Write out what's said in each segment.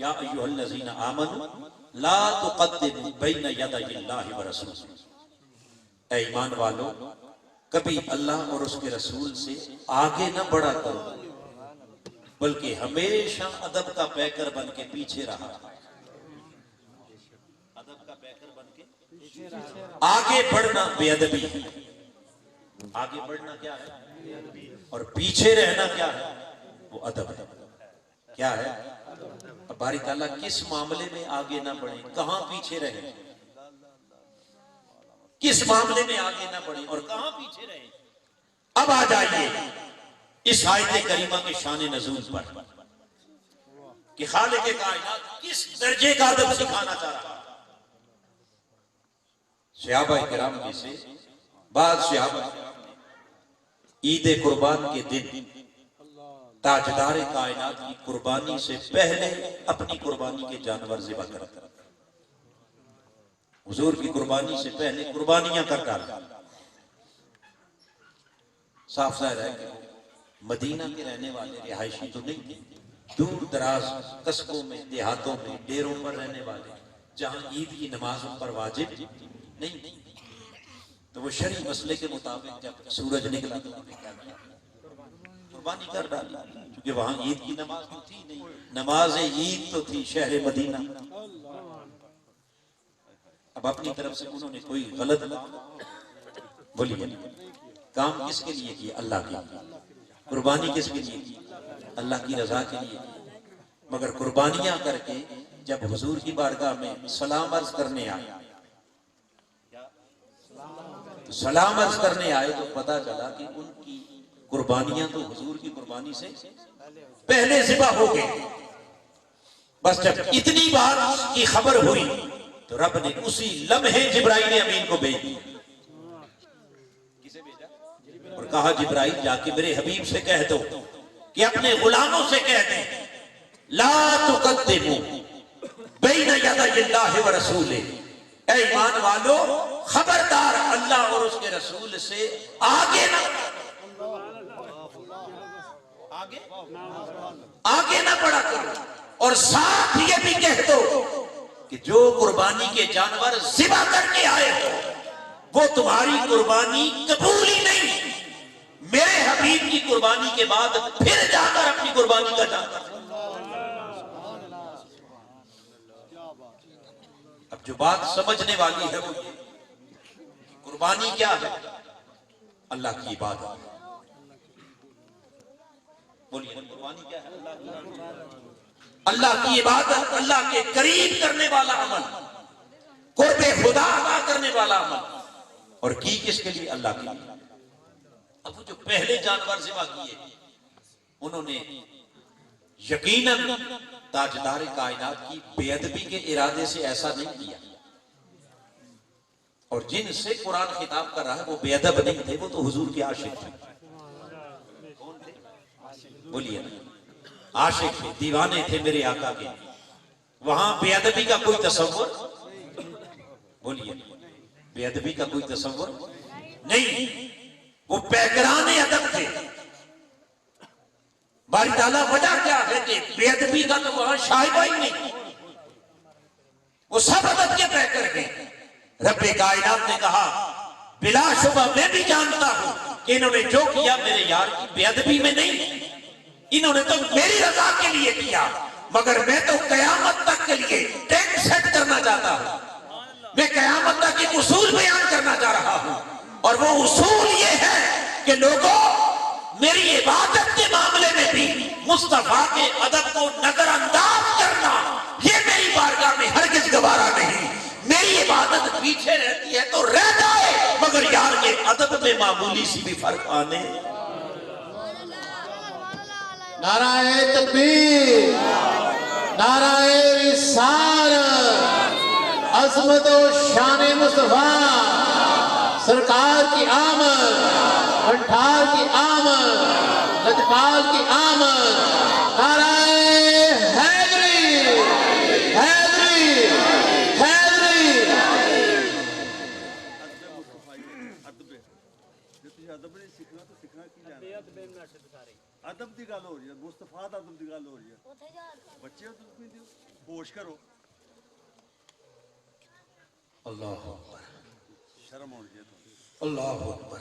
या अय्युहल्लज़ीना आमनू ला तुक़द्दिमू बैन यदयिल्लाहि व रसूलिही, ऐ ईमान वालो कभी अल्लाह और उसके रसूल से आगे न बढ़ा करो, बल्कि हमेशा अदब का पैकर बन के पीछे रहा। अदब का पैकर बन के आगे बढ़ना बेअदबी है। आगे बढ़ना क्या है और पीछे रहना क्या है? वो अदब है। क्या है? अब बारी ताला किस मामले में आगे ना बढ़े, कहां पीछे रहे, किस मामले में आगे ना बढ़े और कहां पीछे रहे। अब आ जाइए इस आयत करीमा के शान नज़ूल पर कि खालिक कायनात किस दर्जे का अदब सिखाना चाह रहा है। सहाबा किराम में से बाद सहाबा ईद कुर्बान के दिन ताजदार कायनात की कुर्बानी से पहले अपनी कुर्बानी के जानवर ज़िबा करता, हुजूर की कुर्बानी से पहले कुर्बानियां कर डाला। साफ जाहिर है कि मदीना के रहने वाले रिहायशी तो नहीं थे, दूर दराज कस्बों में, देहातों में, डेरों पर रहने वाले, जहां ईद की नमाज पर वाजिब नहीं। तो वो शरई मसले के मुताबिक जब सूरज निकला तो कुर्बानी कर डाली, क्योंकि वहां ईद की नमाज तो थी नहीं, नमाज ईद तो थी शहर मदीना। अब अपनी तरफ से उन्होंने कोई गलत बोलिए, काम किसके लिए किया? अल्लाह के। कुर्बानी किसके लिए की? अल्लाह की रजा के लिए। मगर कुर्बानियां करके जब हुजूर की बारगाह में सलाम अर्ज करने आए, तो सलाम अर्ज करने आए तो पता चला कि उनकी कुर्बानियां तो हुजूर की कुर्बानी से पहले ज़िबा हो गई। बस जब इतनी बात की खबर हुई तो रब ने उसी लम्हे जिब्राइल अमीन को भेज दिया। किसे भेजा? और कहा जिब्राइल जाके मेरे हबीब से कह दो कि अपने गुलामों से कह दें ला तुक़द्दिमू बैन यदयिल्लाहि व रसूलिही, ऐ ईमान वालो खबरदार अल्लाह और उसके रसूल से आगे ना आगे ना बढ़ा करो। और साथ ये भी कह दो कि जो कुर्बानी के जानवर ज़िबा करके आए हो वो तुम्हारी कुर्बानी कबूल ही नहीं, मेरे हबीब की कुर्बानी के बाद फिर जाकर अपनी कुर्बानी का जानवर। अब जो बात समझने वाली है वो ये, कुर्बानी क्या है? अल्लाह की इबादत। बोलिए ना, कुर्बानी क्या है? अल्लाह की इबादत, अल्लाह के करीब करने वाला अमल, कुर्बे खुदा अदा करने वाला अमल। और की किसके लिए? अल्लाह के लिए। अब वो जो पहले जानवर ज़िबा किए उन्होंने यकीनन ताजदार कायनात की बेअदबी के इरादे से ऐसा नहीं किया। और जिनसे कुरान खिताब कर रहा है वो बेअदब नहीं थे, वो तो हुजूर के आशिक थे। बोलिए ना, आशिक थे, दीवाने थे मेरे आका के। वहां बेअदबी का कोई तसव्वुर, बोलिए, बेअदबी का कोई तसव्वुर नहीं। वो पैकराने अदब थे। बारी ताला वजह क्या है कि बेअदबी का तो वहां शायबा ही नहीं, वो सब अदब के पैकर हैं। रब्बे कायनात ने कहा बिलाशुबा मैं भी जानता हूं कि इन्होंने जो किया मेरे यार की बेअदबी में नहीं, इन्होंने तो मेरी रजा के लिए किया, मगर मैं तो कयामत तक के लिए टेंट सेट करना चाहता हूं। मैं कयामत तक एक उसूल बयान करना चाह रहा हूं, और वो उसूल ये है कि लोगों मेरी इबादत के मामले में भी मुस्तफा के अदब को नजरअंदाज करना ये मेरी बारगाह में हरगिज गवारा नहीं। मेरी इबादत पीछे रहती है तो रह जाए, मगर यार ये अदब में मामूली सी भी फर्क आने। नाराए तकबीर, नाराए रिसालत, अज़मत और शान मुस्तफा सरकार की आमद, अंठार की आमद, लजपाल की आमद। नाराए हैदरी, हैदरी, हैदरी। अदब की गल हो रही है, मुस्तफा दा तुम दी गल हो रही है बच्चे हो तुम पींदे हो होश करो अल्लाह अकबर, शर्म होनी चाहिए तुम्हें अल्लाह अकबर।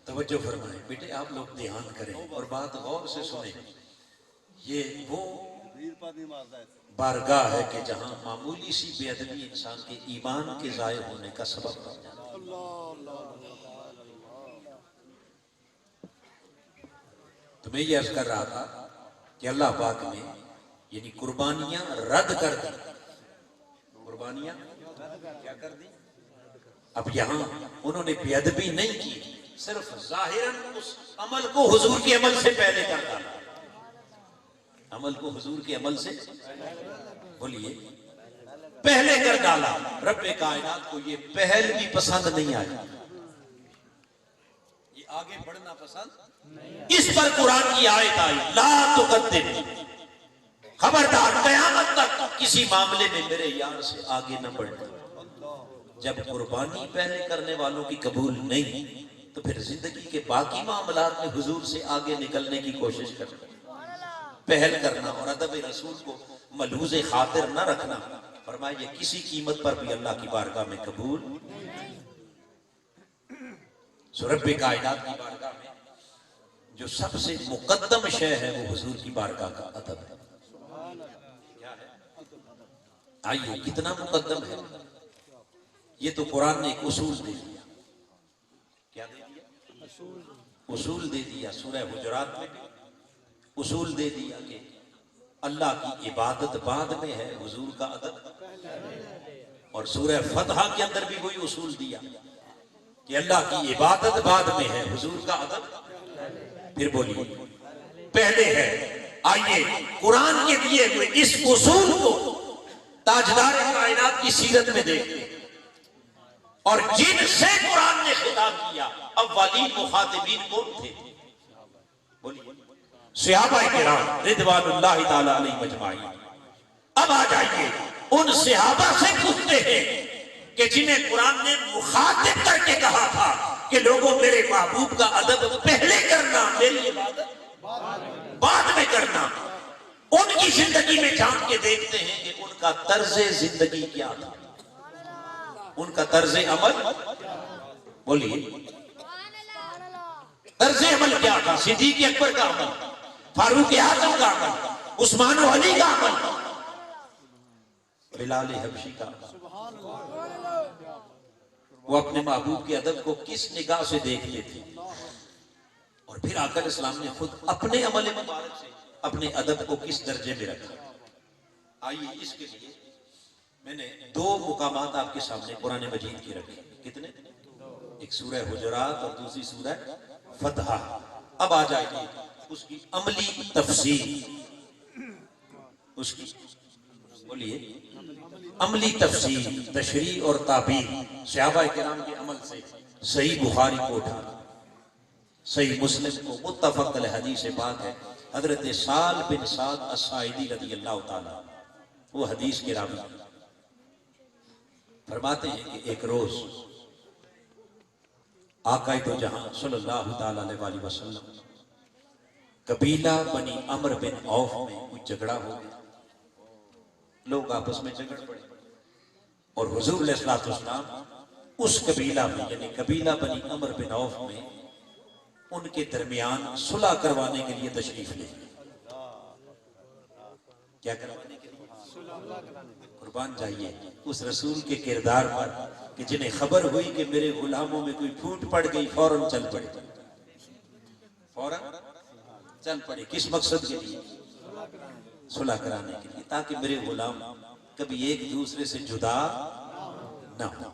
तवज्जो फरमाएं बेटे, आप लोग ध्यान करें और बात गौर से सुने। ये वो वीर पर नहीं मारता है बारगाह है कि जहां मामूली सी बेअदबी इंसान के ईमान के जाये होने का सबब बन जाता है। तो मैं ये अर्ज कर रहा था कि अल्लाह पाक ने यानी कुर्बानियां रद्द कर दी, कुर्बानियां क्या कर दी। अब यहां उन्होंने बेअदबी नहीं की, सिर्फ जाहिरन उस अमल को हुजूर के अमल से पहले कर डाला, अमल को हुजूर के अमल से बोलिए पहले कर डाला। रब्बे कायनात को ये पहल भी पसंद नहीं आई, ये आगे बढ़ना पसंद। इस पर कुरान की आयत आई, ला तुकद्दिम, खबरदार कयामत तक किसी मामले में मेरे यार से आगे न बढ़ना। जब कुर्बानी पहले करने वालों की कबूल नहीं तो फिर जिंदगी के बाकी मामलात में हुजूर से आगे निकलने की कोशिश करना, पहल करना और अदब रसूल को मलूज़े खातिर न रखना। फरमाया ये किसी कीमत पर भी अल्लाह की बारगाह में कबूल। सो रब्बे कायनात की बारगाह में जो सबसे मुकद्दम शय है वो हुजूर की बारगाह का अदब है। क्या है? आइए कितना मुकद्दम है। ये तो कुरान ने एक उसूल दे दिया। क्या दे दिया? उसूल दे दिया। सूरह हुजुरात में भी उसूल दे दिया कि अल्लाह की इबादत बाद में है, हुजूर का अदब। और सूरह फतह के अंदर भी वही उसूल दिया कि अल्लाह की इबादत बाद में है, हुजूर का अदब फिर बोलिए पहले है। आइए कुरान के दिए हुए इस उसूल को ताजदार कायनात की सीरत में देखते हैं। और जिनसे कुरान ने खिताब किया अव्वलीन मुखातिबीन कौन थे? बोलिए सहाबाए किराम रिदवानुल्लाहि ताला अलैहिम अजमाइन। अब आ जाइए उन सहाबा से पूछते हैं कि जिन्हें कुरान ने मुखातिब करके कहा था कि लोगों मेरे महबूब का अदब पहले करना, मेरी इबादत बाद में करना। उनकी जिंदगी में झांक के देखते हैं कि उनका तर्ज जिंदगी क्या था, उनका तर्ज अमल। बोलिए तर्ज अमल क्या था? सिद्दीक़ अकबर का अमल, फारूक आजम का अमल, उस्मान अली का अमल, बिलाल हबशी का अमल। वो अपने महबूब के अदब को किस निगाह से देखते थे। और फिर आकर इस्लाम ने खुद अपने अमल मुबारक से अपने अदब को किस दर्जे में रखा। आइए इसके लिए मैंने दो मुकामात आपके सामने कुरान मजीद की रखे। कितने? एक सूरह हुजुरात और दूसरी सूरह फतह। अब आ जाइए उसकी अमली तफसीर, उसकी बोलिए अमली तफसीर, तशरीह और ताबीर सहाबाए किराम के अमल से। सही बुखारी को उठा, सही मुस्लिम को मुत्तफक अलैह हदीस पाक है। हजरत साल बिन साद अस्साइदी रज़ियल्लाहु ताला वो हदीस के रावी फरमाते हैं कि एक रोज आका तो जहां सल्लल्लाहु ताला अलैहि वसल्लम कबीला बनी अमर बिन औफ में कुछ झगड़ा हो गया, लोग आपस में झगड़ पड़े और हुजूर अलैहिस्सलातु वस्सलाम उस कबीला में यानी कबीला बनी अमर बिन औफ में उनके दरमियान सुलह करवाने के लिए तशरीफ ले। क्या करवाने के लिए? कुर्बान जाइए उस रसूल के किरदार पर कि जिन्हें खबर हुई कि मेरे गुलामों में कोई फूट पड़ गई, फौरन चल पड़े, फौरन चल पड़े। किस मकसद के लिए? सुलह कराने के लिए, ताकि मेरे गुलाम कभी एक दूसरे से जुदा न हो।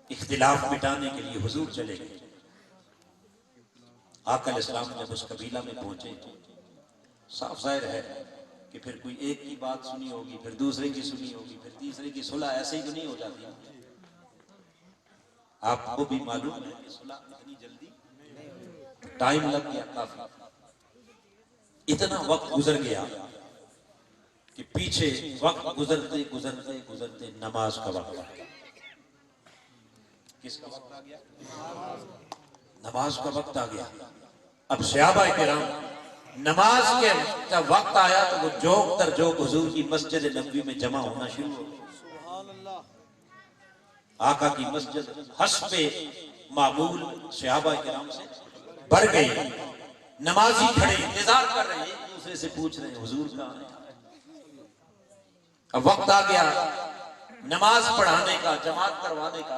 इख्तिलाफ मिटाने के लिए हुजूर चले गए। आका अलैहिस्सलाम जब उस कबीला में पहुंचे, साफ जाहिर है कि फिर कोई एक की बात सुनी होगी, फिर दूसरे की सुनी होगी, फिर तीसरे की। सुलह ऐसे ही तो नहीं हो जाती। आपको भी मालूम है कि सुलह इतनी जल्दी टाइम लग गया, काफी इतना वक्त गुजर गया कि पीछे वक्त गुजरते गुजरते गुजरते नमाज का वक्त आ गया। किसका वक्त आ गया? नमाज का वक्त आ गया। अब सहाबाए किराम नमाज के जब वक्त आया तो वो जोक तर जोक हुजूर की मस्जिद नबवी में जमा होना शुरू हो गया। आका की मस्जिद हस्बे मामूल सहाबा किराम से भर गई। नमाजी खड़े इंतजार कर रहे हैं, एक दूसरे से पूछ रहे हैं हुजूर कहाँ हैं। अब वक्त आ गया नमाज पढ़ाने का, जमात करवाने का,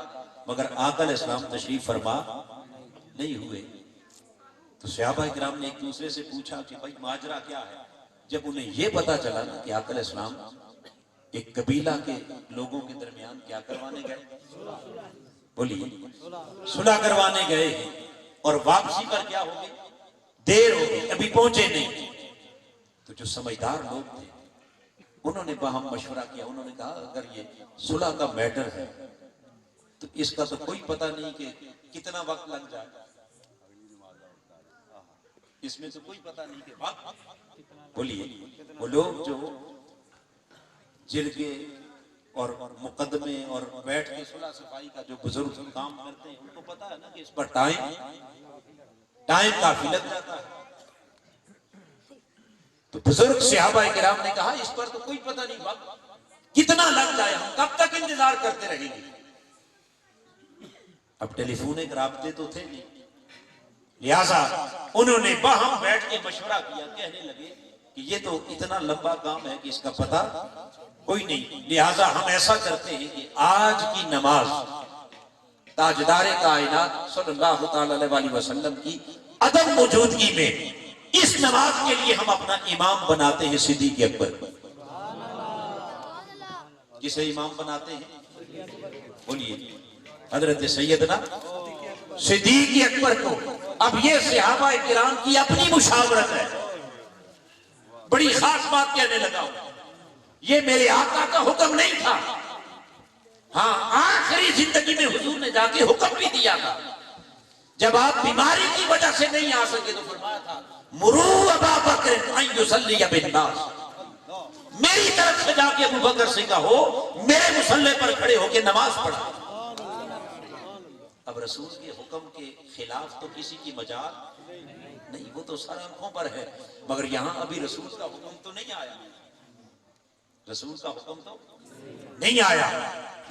मगर आका इस्लाम तशरीफ फरमा नहीं हुए। तो सहाबा किराम ने एक दूसरे से पूछा कि भाई माजरा क्या है। जब उन्हें यह पता चला ना कि आका इस्लाम एक कबीला के लोगों के दरमियान क्या करवाने गए, बोलिए सुलह करवाने गए और वापसी पर क्या हो गई, देर हो गई, अभी पहुंचे नहीं। तो जो समझदार लोग थे उन्होंने बाहम मशवरा किया। उन्होंने कहा अगर ये सुलह का मैटर है तो इसका तो कोई पता नहीं कि कितना वक्त लग जाए, इसमें तो कोई पता नहीं कि वक्त। बोलिए वो लोग जो जिरगे और मुकदमे और बैठ के सुलह सफाई का जो बुजुर्ग काम करते हैं उनको पता है ना कि इस पर टाइम काफी लग जाता है। तो बुजुर्ग सहाबा किराम ने कहा इस पर तो कोई पता नहीं वक्त कितना लग जाए, हम कब तक इंतजार करते रहेंगे। अब टेलीफोनिक राब्ते तो थे नहीं, लिहाजा उन्होंने बाहम बैठ के मशवरा किया। कहने लगे कि ये तो इतना लंबा काम है कि इसका पता कोई नहीं, लिहाजा हम ऐसा करते हैं कि आज की नमाज ताजदारे कायनात सल्लल्लाहु अलैहि वसल्लम की अदम मौजूदगी में इस नमाज के लिए हम अपना इमाम बनाते हैं सिद्दीक़ अकबर। किसे इमाम बनाते हैं, बोलिए हजरत सैयदना सिद्दीक़ अकबर को। अब ये सहाबा किराम की अपनी मुशावरत है। बड़ी खास बात कहने लगा हूं, ये मेरे आका का हुक्म नहीं था। हाँ, आखिरी जिंदगी में हुजूर ने जाके हुक्म भी दिया था। जब आप बीमारी की वजह से नहीं आ सके तो फरमाया था मुरू अबा बकर अन युसल्ली बिन्नास, मेरी तरफ से जाके अबू बकर से कहो मेरे मुसल्ले पर खड़े होकर नमाज पढ़ा। अब रसूल के हुक्म के खिलाफ तो किसी की मजाल नहीं, वो तो सर आंखों पर है। मगर यहां अभी रसूल का हुक्म तो नहीं आया, रसूल का हुक्म तो नहीं आया।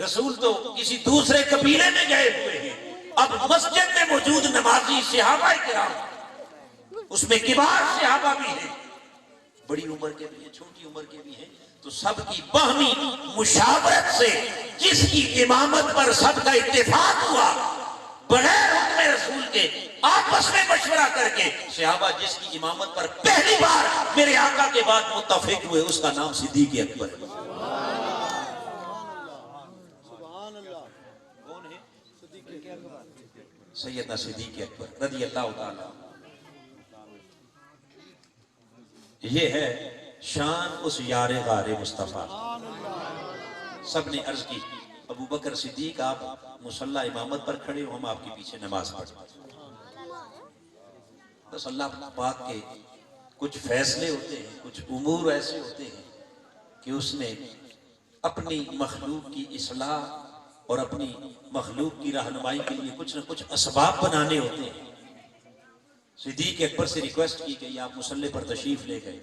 रसूल तो किसी दूसरे कबीले में गए हुए हैं। अब मस्जिद में मौजूद नमाजी सहाबा किराम, उसमें किबार सहाबा भी हैं, बड़ी उम्र के भी हैं, छोटी उम्र के भी हैं। तो सबकी बाहमी मुशावरत से जिसकी इमामत पर सबका इत्तेफाक हुआ, बगैर हुक्म रसूल के आपस में मशवरा करके सहाबा जिसकी इमामत पर पहली बार मेरे आका के बाद मुत्तफिक हुए, उसका नाम सिद्दीक़ अकबर है। कौन है? सैयदना सिद्दीक़ अकबर रज़ी अल्लाह ताला। ये है शान उस यारे गारे मुस्तफा। सबने अर्ज की अबू बकर सिद्दीक आप मुसल्ला इमामत पर खड़े हो, हम आपके पीछे नमाज पढ़ते। बस अल्लाह पाक के कुछ फैसले होते हैं, कुछ उमूर ऐसे होते हैं कि उसने अपनी मखलूक की इस्लाह और अपनी मखलूक की रहनुमाई के लिए कुछ न कुछ असबाब बनाने होते हैं। सिद्दीक अकबर से रिक्वेस्ट की गई, आप मुसल्ले पर तशरीफ ले गए।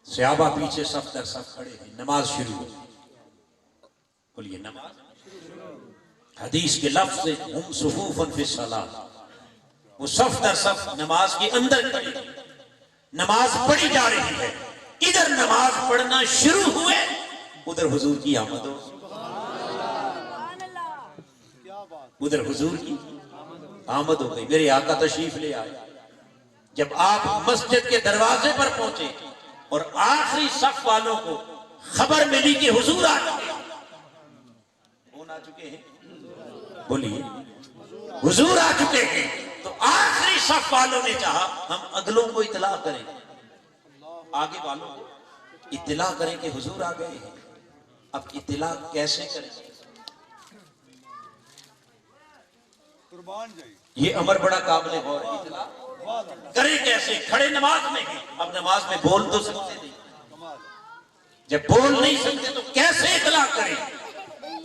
सहाबा पीछे सफ दर सफ खड़े हैं, नमाज शुरू हुई। बोलिए नमाज। हदीस के लफ्ज से हम सुफूफन फी सलात, वो सफ दर सफ नमाज के अंदर खड़े हैं, नमाज पढ़ी जा रही है। इधर नमाज पढ़ना शुरू हुए, उधर हुजूर की आमद हो, उधर हुजूर की आमद हो गई। मेरे आका तशरीफ ले आए। जब आप मस्जिद के दरवाजे पर पहुंचे और आखिरी सफ वालों को खबर मिली कि हुजूर आ चुके हैं, कौन आ चुके हैं, बोलिए हुजूर आ चुके हैं, तो आखिरी सफ वालों ने चाहा हम अगलों को इतला करें, आगे वालों को इतला करें कि हुजूर आ गए हैं। अब इतला कैसे करें, ये अमर बड़ा काबिल गौर है। इतला करें कैसे, खड़े नमाज में हैं, अब नमाज में बोल तो सकते नहीं, जब बोल नहीं सकते तो कैसे इतला करें।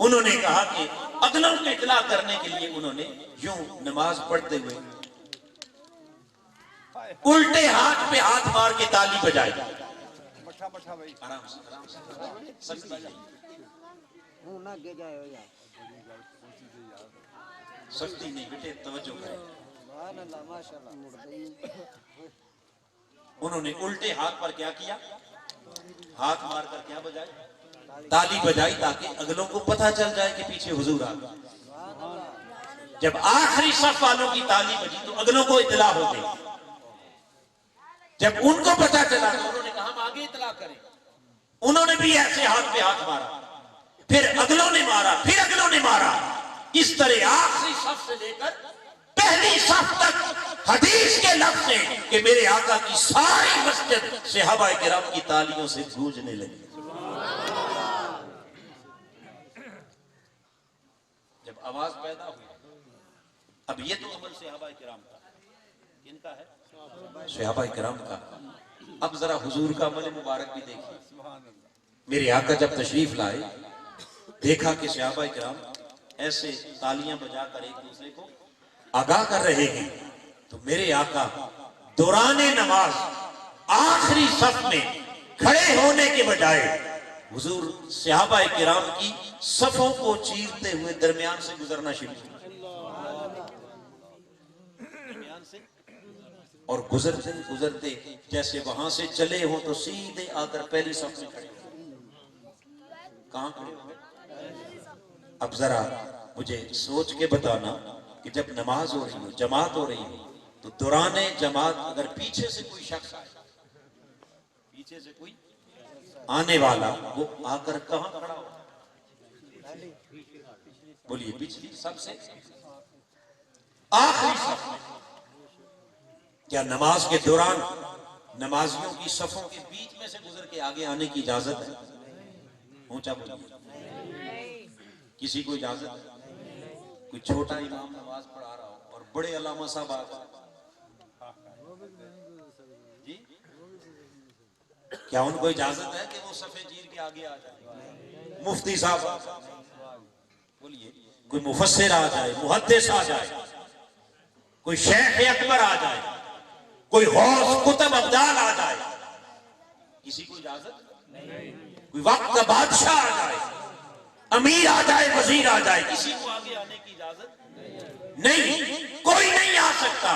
उन्होंने कहा कि अगलों को इतला करने के लिए उन्होंने यूं नमाज पढ़ते हुए उल्टे हाथ पे हाथ मार के ताली बजाई। मठा मठा भाई आराम से सख्ती नहीं, सख्ती नहीं बेटे, तवज्जो करें। उन्होंने उल्टे हाथ पर क्या किया, हाथ मारकर क्या बजाई, ताली बजाई, ताकि अगलों को पता चल जाए कि पीछे हुजूर आ गए। जब आखिरी सफ वालों की ताली बजी तो अगलों को इतला हो गई। जब उनको पता चला तो उन्होंने कहा हम आगे इतला करें। उन्होंने भी ऐसे हाथ पे हाथ मारा, फिर अगलों ने मारा, फिर अगलों ने मारा। इस तरह आखिरी सफ से लेकर पहली सफ तक हदीस के लफ्ज से कि मेरे आका की सारी मस्जिद सहाबाए किराम की तालियों से गूंजने लगी। जब आवाज पैदा हुई, अब ये तो अमल सहाबाए किराम का, इनका है सहाबाए किराम का। अब जरा हुजूर का अमल मुबारक भी देखिए। मेरे आका जब तशरीफ लाए, देखा कि सहाबाए किराम ऐसे तालियां बजाकर एक दूसरे को आगाह कर रहे हैं, तो मेरे आका दौराने नमाज आखिरी सफ में खड़े होने के बजाय हुजूर सहाबाए किराम की सफों को चीरते हुए दरमियान से गुजरना शुरू किया। और गुजरते गुजरते जैसे वहां से चले हो तो सीधे आकर पहली सफ में खड़े हो। कहां खड़े हो? अब जरा मुझे सोच के बताना कि जब नमाज हो रही हो, जमात हो रही हो, तो दौराने जमात अगर पीछे से कोई शख्स आए, पीछे से कोई आने वाला, वो आकर कहां खड़ा हो? बोलिए, पिछली सबसे आखिरी सफ में। क्या नमाज के दौरान नमाजियों की सफों के बीच में से गुजर के आगे आने की इजाजत है? ऊंचा बोलिए, किसी को इजाजत है? कोई छोटा इमाम नमाज पढ़ा रहा हो और बड़े अल्लामा साहब आ गए जी, क्या उनको इजाजत है कि वो सफे चीर के आगे आ जाए? मुफ्ती साहब बोलिए, कोई मुफस्सिर आ जाए, मुहद्दिस आ जाए, कोई शेख अकबर आ जाए, कोई गौस कुतुब अब्दाल आ जाए, किसी को इजाजत नहीं। कोई वक्त का बादशाह आ जाए, अमीर आ जाए, वजीर आ जाए, किसी को आगे आने की इजाजत नहीं। कोई नहीं आ सकता,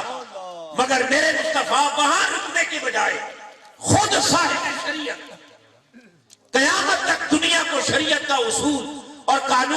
मगर मेरे मुस्तफा वहां रुकने के बजाय खुद साहिब शरीयत, कयामत तक दुनिया को शरीयत का उसूल और कानून